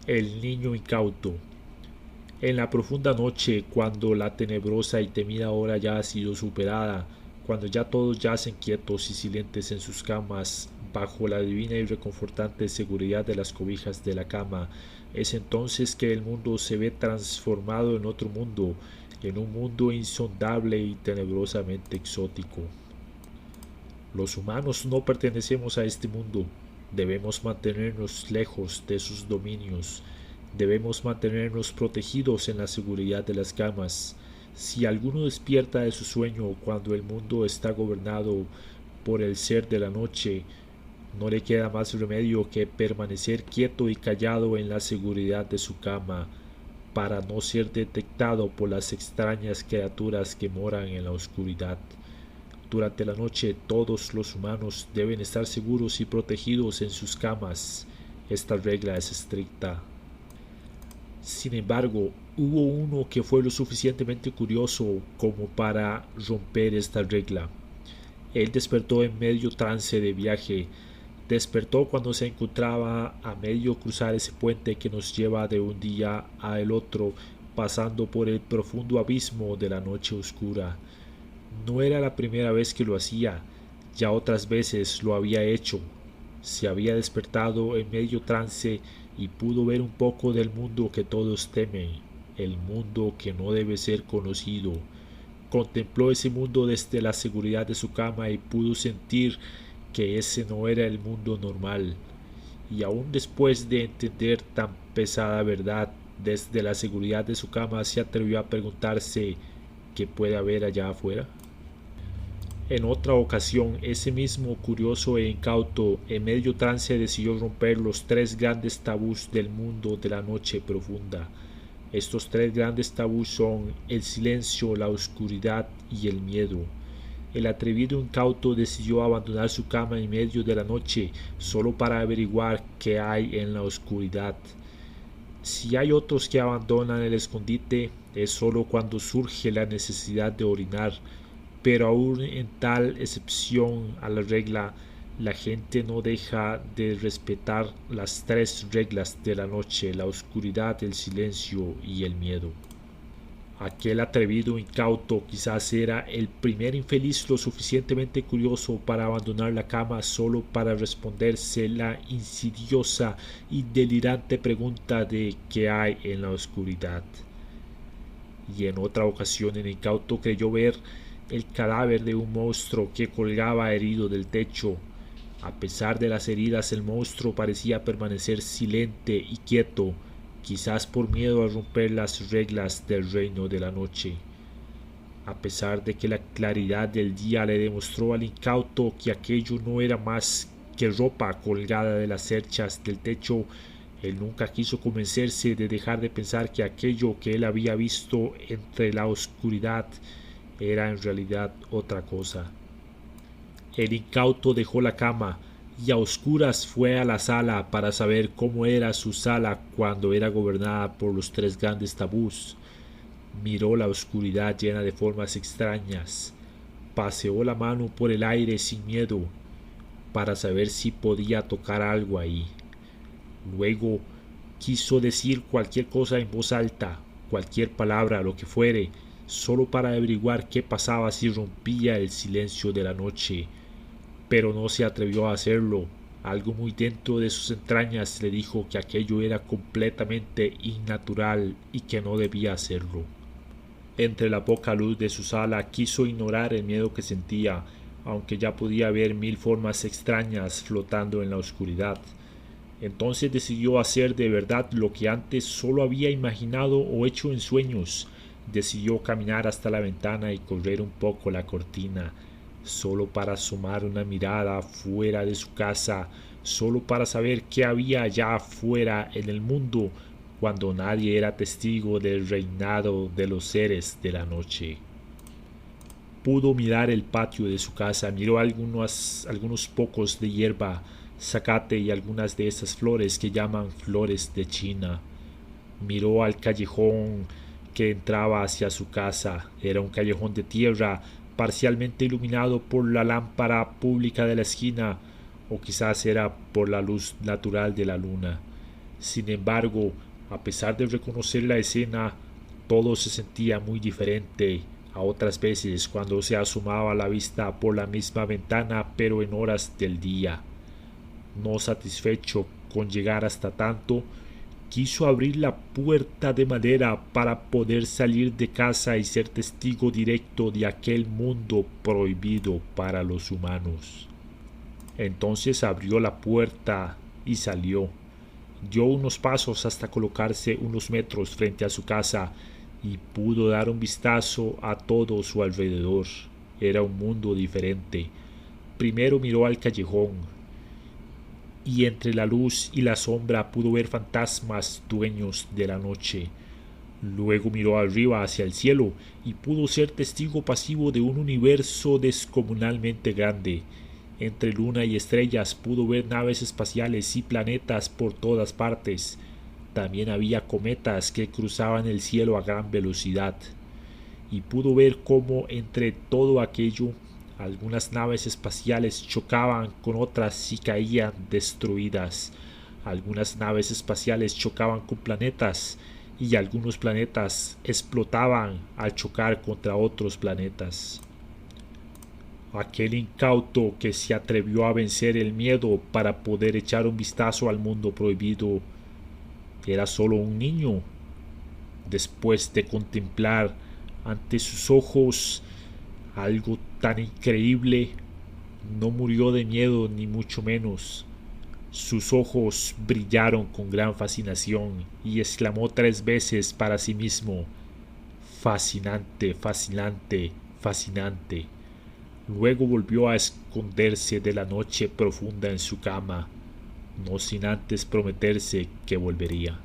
El niño incauto. En la profunda noche, cuando la tenebrosa y temida hora ya ha sido superada, cuando ya todos yacen quietos y silentes en sus camas, bajo la divina y reconfortante seguridad de las cobijas de la cama, es entonces que el mundo se ve transformado en otro mundo, en un mundo insondable y tenebrosamente exótico. Los humanos no pertenecemos a este mundo, debemos mantenernos lejos de sus dominios, debemos mantenernos protegidos en la seguridad de las camas. Si alguno despierta de su sueño cuando el mundo está gobernado por el ser de la noche, no le queda más remedio que permanecer quieto y callado en la seguridad de su cama, para no ser detectado por las extrañas criaturas que moran en la oscuridad. Durante la noche todos los humanos deben estar seguros y protegidos en sus camas. Esta regla es estricta. Sin embargo, hubo uno que fue lo suficientemente curioso como para romper esta regla. Él despertó en medio trance de viaje. Despertó cuando se encontraba a medio cruzar ese puente que nos lleva de un día a el otro, pasando por el profundo abismo de la noche oscura. No era la primera vez que lo hacía, ya otras veces lo había hecho. Se había despertado en medio trance y pudo ver un poco del mundo que todos temen, el mundo que no debe ser conocido. Contempló ese mundo desde la seguridad de su cama y pudo sentir que ese no era el mundo normal. Y aun después de entender tan pesada verdad, desde la seguridad de su cama se atrevió a preguntarse qué puede haber allá afuera. En otra ocasión, ese mismo curioso e incauto, en medio trance, decidió romper los tres grandes tabús del mundo de la noche profunda. Estos tres grandes tabús son el silencio, la oscuridad y el miedo. El atrevido incauto decidió abandonar su cama en medio de la noche solo para averiguar qué hay en la oscuridad. Si hay otros que abandonan el escondite, es solo cuando surge la necesidad de orinar, pero aún en tal excepción a la regla, la gente no deja de respetar las tres reglas de la noche: la oscuridad, el silencio y el miedo. Aquel atrevido incauto quizás era el primer infeliz lo suficientemente curioso para abandonar la cama solo para responderse la insidiosa y delirante pregunta de ¿qué hay en la oscuridad? Y en otra ocasión el incauto creyó ver el cadáver de un monstruo que colgaba herido del techo. A pesar de las heridas, el monstruo parecía permanecer silente y quieto, quizás por miedo a romper las reglas del reino de la noche. A pesar de que la claridad del día le demostró al incauto que aquello no era más que ropa colgada de las cerchas del techo, él nunca quiso convencerse de dejar de pensar que aquello que él había visto entre la oscuridad era en realidad otra cosa. El incauto dejó la cama y a oscuras fue a la sala para saber cómo era su sala cuando era gobernada por los tres grandes tabús. Miró la oscuridad llena de formas extrañas, paseó la mano por el aire sin miedo para saber si podía tocar algo ahí. Luego quiso decir cualquier cosa en voz alta, cualquier palabra, lo que fuere, solo para averiguar qué pasaba si rompía el silencio de la noche, pero no se atrevió a hacerlo. Algo muy dentro de sus entrañas le dijo que aquello era completamente innatural y que no debía hacerlo. Entre la poca luz de su sala quiso ignorar el miedo que sentía, aunque ya podía ver mil formas extrañas flotando en la oscuridad. Entonces decidió hacer de verdad lo que antes solo había imaginado o hecho en sueños. Decidió caminar hasta la ventana y correr un poco la cortina, solo para asomar una mirada fuera de su casa, solo para saber qué había allá afuera en el mundo cuando nadie era testigo del reinado de los seres de la noche. Pudo mirar el patio de su casa, miró algunos pocos de hierba, zacate y algunas de esas flores que llaman flores de China. Miró al callejón que entraba hacia su casa. Era un callejón de tierra, parcialmente iluminado por la lámpara pública de la esquina, o quizás era por la luz natural de la luna. Sin embargo, a pesar de reconocer la escena, todo se sentía muy diferente a otras veces cuando se asomaba la vista por la misma ventana, pero en horas del día. No satisfecho con llegar hasta tanto, quiso abrir la puerta de madera para poder salir de casa y ser testigo directo de aquel mundo prohibido para los humanos. Entonces abrió la puerta y salió. Dio unos pasos hasta colocarse unos metros frente a su casa y pudo dar un vistazo a todo su alrededor. Era un mundo diferente. Primero miró al callejón, y entre la luz y la sombra pudo ver fantasmas dueños de la noche. Luego miró arriba hacia el cielo y pudo ser testigo pasivo de un universo descomunalmente grande. Entre luna y estrellas pudo ver naves espaciales y planetas por todas partes. También había cometas que cruzaban el cielo a gran velocidad. Y pudo ver cómo entre todo aquello algunas naves espaciales chocaban con otras y caían destruidas. Algunas naves espaciales chocaban con planetas y algunos planetas explotaban al chocar contra otros planetas. Aquel incauto que se atrevió a vencer el miedo para poder echar un vistazo al mundo prohibido era solo un niño. Después de contemplar ante sus ojos algo tan increíble, no murió de miedo ni mucho menos. Sus ojos brillaron con gran fascinación y exclamó 3 veces para sí mismo: fascinante, fascinante, fascinante. Luego volvió a esconderse de la noche profunda en su cama, no sin antes prometerse que volvería.